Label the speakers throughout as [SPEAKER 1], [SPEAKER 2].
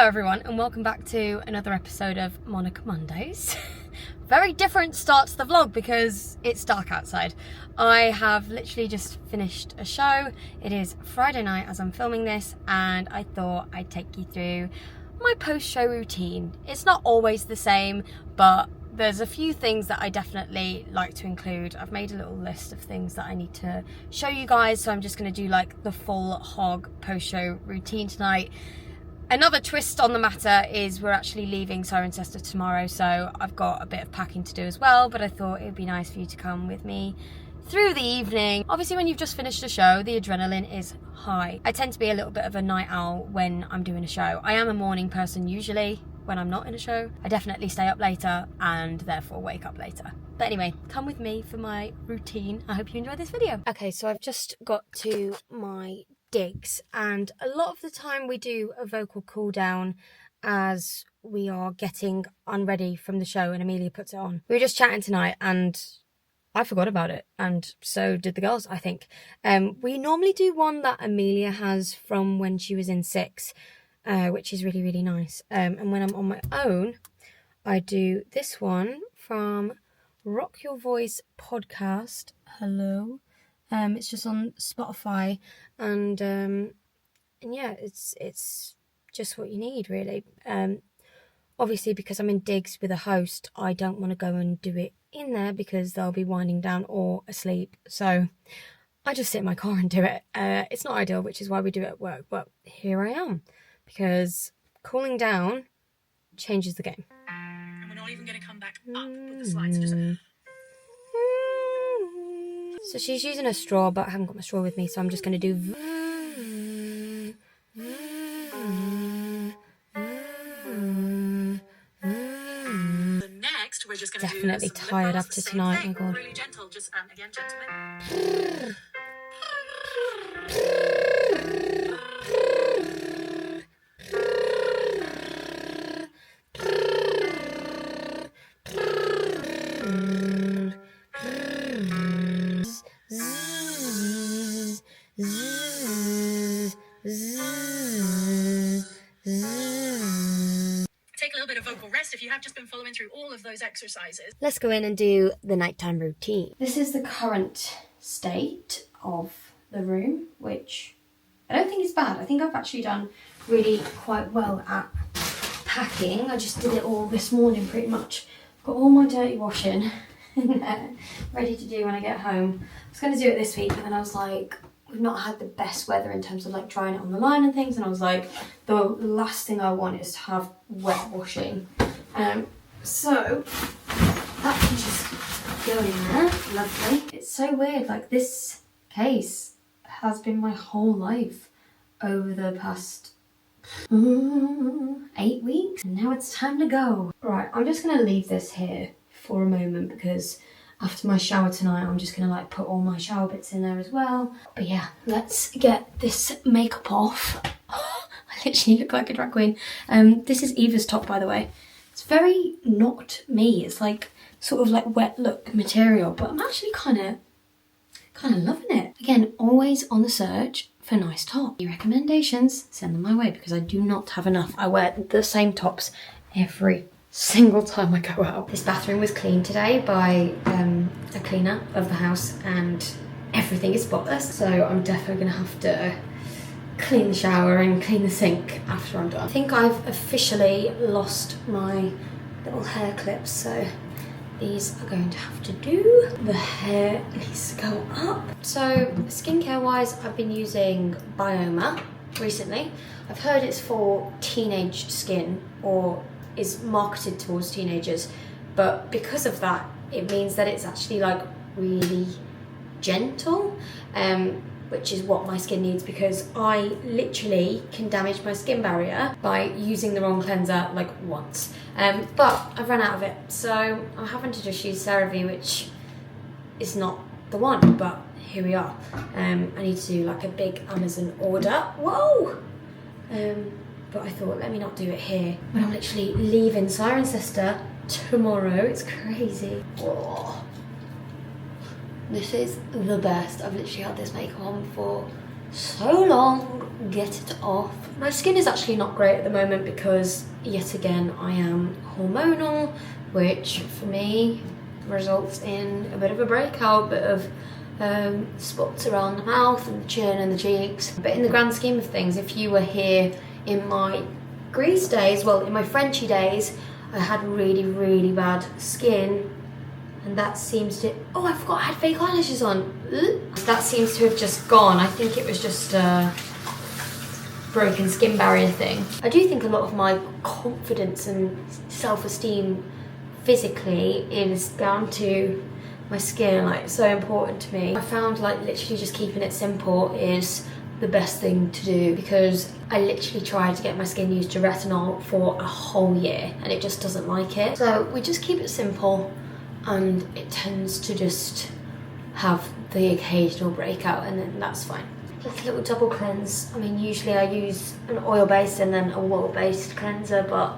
[SPEAKER 1] Hello everyone and welcome back to another episode of Monica Mondays. Very different start to the vlog because it's dark outside. I have literally just finished a show. It is Friday night as I'm filming this and I thought I'd take you through my post-show routine. It's not always the same, but there's a few things that I definitely like to include. I've made a little list of things that I need to show you guys, so I'm just going to do like the full hog post-show routine tonight. Another twist on the matter is we're actually leaving Cirencester tomorrow, so I've got a bit of packing to do as well, but I thought it would be nice for you to come with me through the evening. Obviously when you've just finished a show, the adrenaline is high. I tend to be a little bit of a night owl when I'm doing a show. I am a morning person usually when I'm not in a show. I definitely stay up later and therefore wake up later. But anyway, come with me for my routine. I hope you enjoy this video. Okay, so I've just got to my digs and a lot of the time we do a vocal cool down as we are getting unready from the show and Amelia puts it on. We were just chatting tonight and I forgot about it, and so did the girls, I think. We normally do one that Amelia has from when she was in 6, which is really, really nice. And when I'm on my own, I do this one from Rock Your Voice podcast. Hello. It's just on Spotify, and yeah, it's just what you need, really. Obviously, because I'm in digs with a host, I don't want to go and do it in there because they'll be winding down or asleep. So I just sit in my car and do it. It's not ideal, which is why we do it at work, but here I am because cooling down changes the game.
[SPEAKER 2] And we're not even going to come back up with the slides.
[SPEAKER 1] So she's using a straw, but I haven't got my straw with me, so I'm just going to do...
[SPEAKER 2] Next, we're just going to
[SPEAKER 1] Definitely
[SPEAKER 2] do
[SPEAKER 1] tired after tonight, my god.
[SPEAKER 2] Really gentle, just again, gentlemen. Take a little bit of vocal rest if you have just been following through all of those exercises.
[SPEAKER 1] Let's go in and do the nighttime routine. This is the current state of the room, which I don't think is bad. I think I've actually done really quite well at packing. I just did it all this morning pretty much. I've got all my dirty washing in there, ready to do when I get home. I was going to do it this week, but then I was like, we've not had the best weather in terms of like drying it on the line and things, and I was like, the last thing I want is to have wet washing. So that can just go in there, lovely. It's so weird, like this case has been my whole life over the past 8 weeks, and now it's time to go. Right, I'm just gonna leave this here for a moment because after my shower tonight, I'm just gonna like put all my shower bits in there as well. But yeah, let's get this makeup off. I literally look like a drag queen. This is Eva's top, by the way. It's very not me. It's like sort of like wet look material, but I'm actually kind of loving it. Again, always on the search for nice tops. Any recommendations, send them my way because I do not have enough. I wear the same tops every single time I go out. This bathroom was cleaned today by a cleaner of the house and everything is spotless, so I'm definitely gonna have to clean the shower and clean the sink after I'm done. I think I've officially lost my little hair clips, so these are going to have to do. The hair needs to go up. So skincare wise, I've been using Bioma recently. I've heard it's for teenage skin, or is marketed towards teenagers, but because of that it means that it's actually like really gentle, which is what my skin needs because I literally can damage my skin barrier by using the wrong cleanser like once. But I've run out of it, so I'm having to just use CeraVe, which is not the one, but here we are. I need to do like a big Amazon order. Whoa! But I thought, let me not do it here when I'm literally leaving Cirencester tomorrow. It's crazy. Oh. This is the best. I've literally had this makeup on for so long, get it off. My skin is actually not great at the moment because yet again I am hormonal, which for me results in a bit of a breakout, a bit of spots around the mouth and the chin and the cheeks. But in the grand scheme of things, if you were here in my Greece days, well, in my Frenchy days, I had really bad skin, and that seems to, oh, I forgot I had fake eyelashes on. That seems to have just gone. I think it was just a broken skin barrier thing. I do think a lot of my confidence and self-esteem physically is down to my skin. Like, it's so important to me. I found like literally just keeping it simple is the best thing to do, because I literally tried to get my skin used to retinol for a whole year and it just doesn't like it. So we just keep it simple, and it tends to just have the occasional breakout, and then that's fine. Just a little double cleanse. I mean, usually I use an oil-based and then a water-based cleanser, but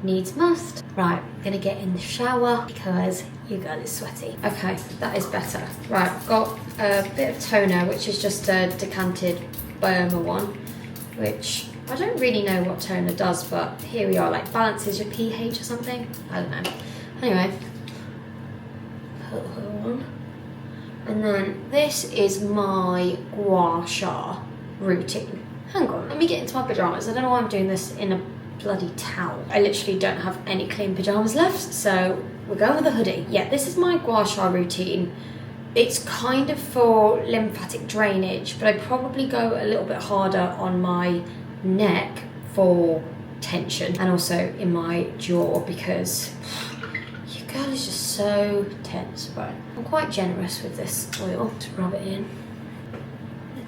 [SPEAKER 1] needs must. Right, I'm gonna get in the shower because your girl is sweaty. Okay, that is better. Right, I've got a bit of toner, which is just a decanted Bioma one, which I don't really know what toner does, but here we are, like balances your pH or something. I don't know. Anyway, put her on. And then this is my gua sha routine. Hang on, let me get into my pajamas. I don't know why I'm doing this in a bloody towel. I literally don't have any clean pajamas left, so we're going with a hoodie. Yeah, this is my gua sha routine. It's kind of for lymphatic drainage, but I probably go a little bit harder on my neck for tension, and also in my jaw because your girl is just so tense. Right, I'm quite generous with this oil to rub it in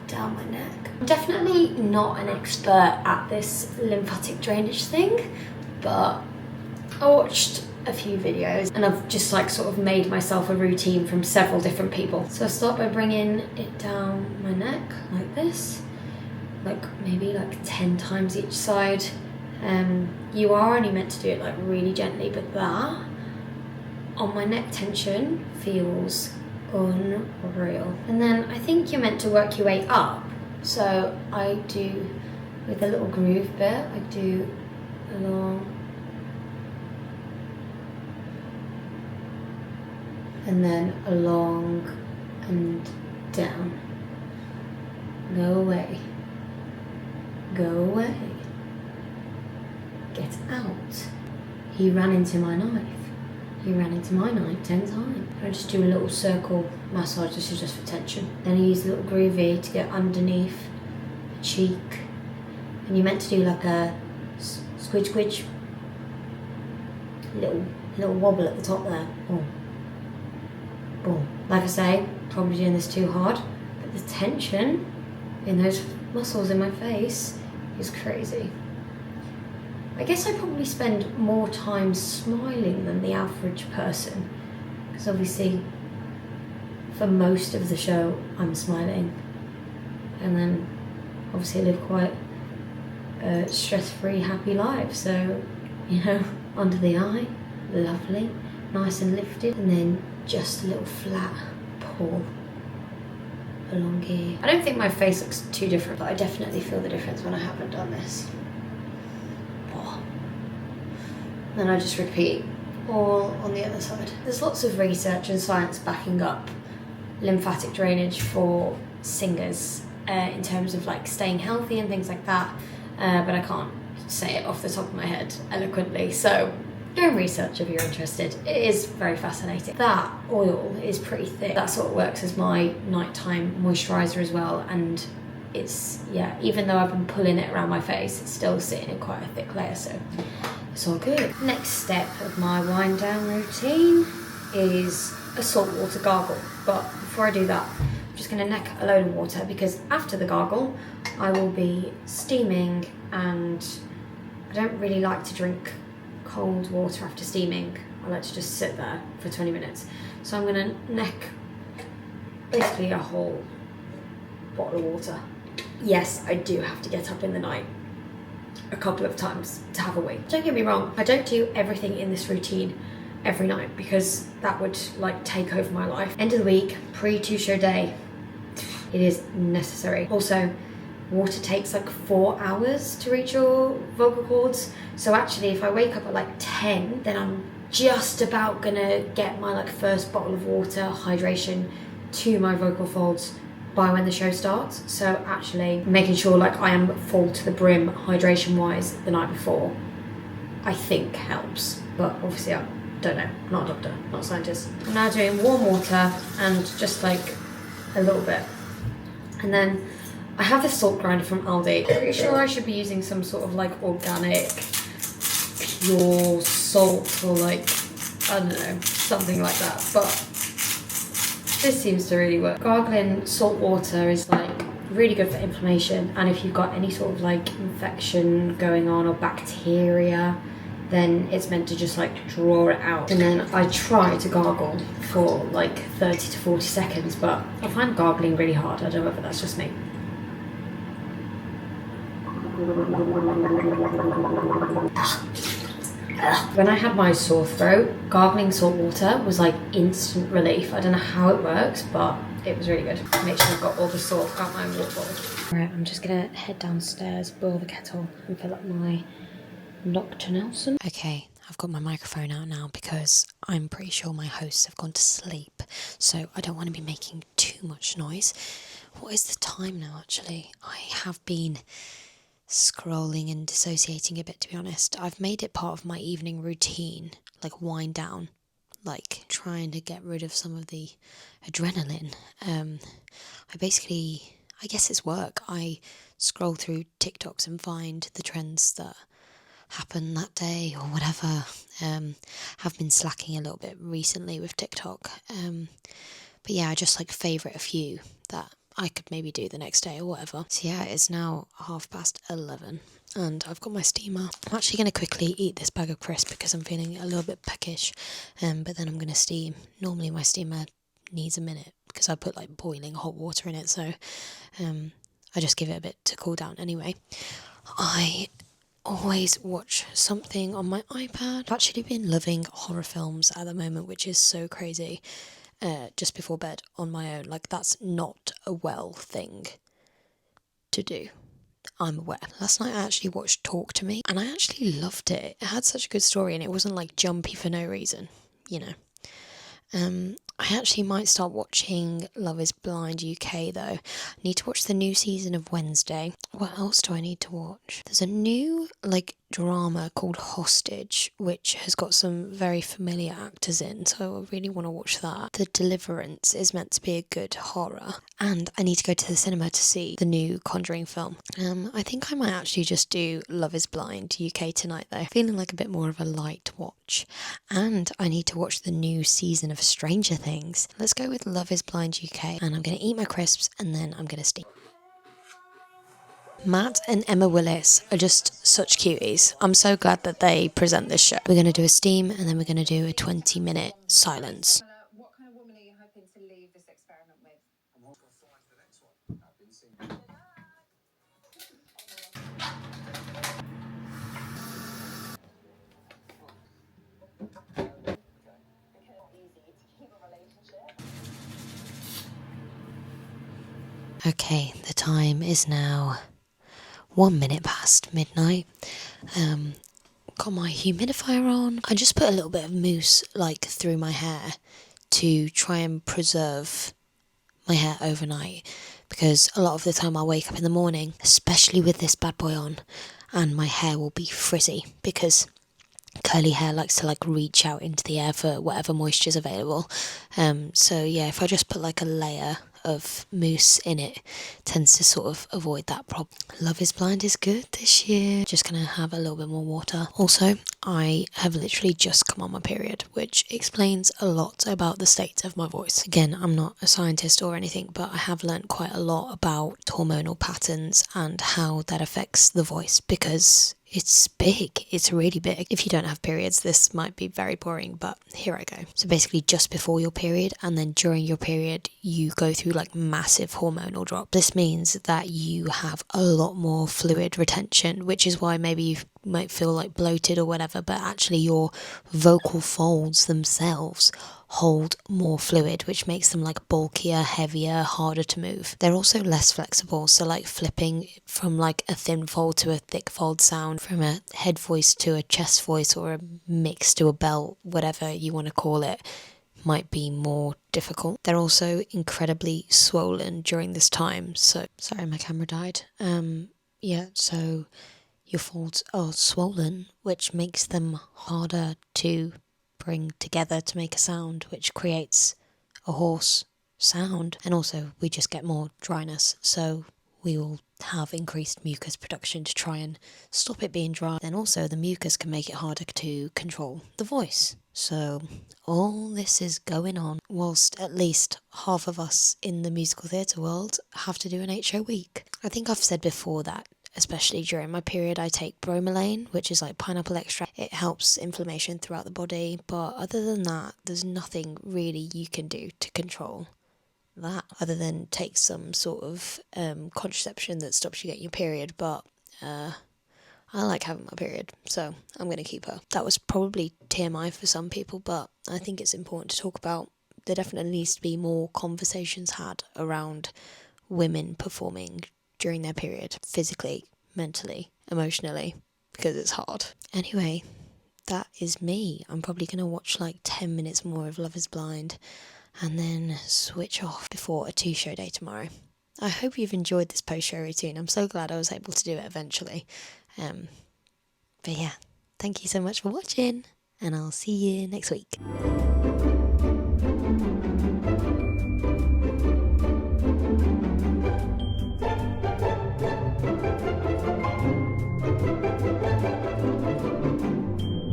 [SPEAKER 1] down my neck. I'm definitely not an expert at this lymphatic drainage thing, but I watched a few videos and I've just like sort of made myself a routine from several different people. So I start by bringing it down my neck like this, like maybe like 10 times each side. You are only meant to do it like really gently, but that on my neck tension feels unreal. And then I think you're meant to work your way up. So I do, with a little groove bit, I do along and then along and down. Go away. Go away. Get out. He ran into my knife. He ran into my knife 10 times. I just do a little circle massage. This is just for tension. Then I use a little groovy to get underneath the cheek. And you're meant to do like a squidge squidge. Little wobble at the top there. Boom. Boom. Like I say, probably doing this too hard, but the tension in those muscles in my face is crazy. I guess I probably spend more time smiling than the average person, because obviously for most of the show I'm smiling, and then obviously I live quite a stress-free, happy life, so you know, under the eye, lovely, nice and lifted, and then just a little flat pull along here. I don't think my face looks too different, but I definitely feel the difference when I haven't done this. Then I just repeat all on the other side. There's lots of research and science backing up lymphatic drainage for singers in terms of like staying healthy and things like that, but I can't say it off the top of my head eloquently, so go and research if you're interested. It is very fascinating. That oil is pretty thick. That sort of works as my nighttime moisturizer as well, and it's, yeah, even though I've been pulling it around my face, it's still sitting in quite a thick layer, so it's all good. Next step of my wind down routine is a saltwater gargle, but before I do that, I'm just gonna neck a load of water, because after the gargle I will be steaming, and I don't really like to drink cold water after steaming. I like to just sit there for 20 minutes. So I'm gonna neck basically a whole bottle of water. Yes, I do have to get up in the night a couple of times to have a wee. Don't get me wrong, I don't do everything in this routine every night, because that would like take over my life. End of the week, pre-2 show day, It is necessary. Also, water takes like 4 hours to reach your vocal cords. So actually, if I wake up at like 10, then I'm just about gonna get my like first bottle of water, hydration, to my vocal folds by when the show starts. So actually making sure like I am full to the brim hydration wise the night before, I think helps. But obviously I don't know, I'm not a doctor, not a scientist. I'm now doing warm water and just like a little bit. And then I have this salt grinder from Aldi. I'm pretty sure I should be using some sort of like organic, pure salt or like, I don't know, something like that. But this seems to really work. Gargling salt water is like really good for inflammation, and if you've got any sort of like infection going on or bacteria, then it's meant to just like draw it out. And then I try to gargle for like 30 to 40 seconds, but I find gargling really hard. I don't know whether that's just me. When I had my sore throat, gargling salt water was like instant relief. I don't know how it works, but it was really good. Make sure I've got all the salt out my water bottle. Right, I'm just gonna head downstairs, boil the kettle and fill up my Nocturnal. Okay, I've got my microphone out now because I'm pretty sure my hosts have gone to sleep, so I don't want to be making too much noise. What is the time now actually? I have been scrolling and dissociating a bit, to be honest. I've made it part of my evening routine, like wind down, like trying to get rid of some of the adrenaline. I guess it's work. I scroll through TikToks and find the trends that happen that day or whatever. Have been slacking a little bit recently with TikTok. But yeah, I just like favourite a few that I could maybe do the next day or whatever. So yeah, it's now 11:30 and I've got my steamer. I'm actually going to quickly eat this bag of crisps because I'm feeling a little bit peckish, but then I'm going to steam. Normally my steamer needs a minute because I put like boiling hot water in it, so I just give it a bit to cool down anyway. I always watch something on my iPad. I've actually been loving horror films at the moment, which is so crazy. Just before bed on my own. Like, that's not a well thing to do. I'm aware. Last night I actually watched Talk to Me and I actually loved it. It had such a good story and it wasn't like jumpy for no reason, you know. I actually might start watching Love is Blind UK though. I need to watch the new season of Wednesday. What else do I need to watch? There's a new like drama called Hostage, which has got some very familiar actors in, so I really want to watch that. The Deliverance is meant to be a good horror, and I need to go to the cinema to see the new Conjuring film. I think I might actually just do Love is Blind UK tonight though, feeling like a bit more of a light watch. And I need to watch the new season of Stranger Things. Let's go with Love is Blind UK, and I'm going to eat my crisps and then I'm going to steam. Matt and Emma Willis are just such cuties. I'm so glad that they present this show. We're going to do a steam and then we're going to do a 20-minute silence.
[SPEAKER 3] What kind of woman are you hoping to leave this experiment with?
[SPEAKER 1] Okay, the time is now 1 minute past midnight. Got my humidifier on. I just put a little bit of mousse like through my hair to try and preserve my hair overnight, because a lot of the time I'll wake up in the morning, especially with this bad boy on, and my hair will be frizzy because curly hair likes to like reach out into the air for whatever moisture's available. So yeah, if I just put like a layer of mousse in it, tends to sort of avoid that problem. Love is Blind is good this year. Just gonna have a little bit more water. Also, I have literally just come on my period, which explains a lot about the state of my voice. Again, I'm not a scientist or anything, but I have learnt quite a lot about hormonal patterns and how that affects the voice, because it's big. It's really big. If you don't have periods, this might be very boring, but here I go. So basically just before your period and then during your period, you go through like massive hormonal drop. This means that you have a lot more fluid retention, which is why maybe you've
[SPEAKER 4] might feel like bloated or whatever, but actually your vocal folds themselves hold more fluid, which makes them like bulkier, heavier, harder to move. They're also less flexible, so like flipping from like a thin fold to a thick fold sound, from a head voice to a chest voice, or a mix to a belt, whatever you want to call it, might be more difficult. They're also incredibly swollen during this time. So sorry, my camera died. So your folds are swollen, which makes them harder to bring together to make a sound, which creates a hoarse sound. And also we just get more dryness, so we will have increased mucus production to try and stop it being dry. Then also the mucus can make it harder to control the voice. So all this is going on whilst at least half of us in the musical theatre world have to do an 8-show week. I think I've said before that, especially during my period, I take bromelain, which is like pineapple extract. It helps inflammation throughout the body, but other than that, there's nothing really you can do to control that other than take some sort of contraception that stops you getting your period. But I like having my period, so I'm going to keep her. That was probably TMI for some people, but I think it's important to talk about. There definitely needs to be more conversations had around women performing during their period, physically, mentally, emotionally, because it's hard. Anyway, that is me. I'm probably going to watch like 10 minutes more of Love is Blind and then switch off before a 2-show day tomorrow. I hope you've enjoyed this post-show routine. I'm so glad I was able to do it eventually. But yeah, thank you so much for watching, and I'll see you next week.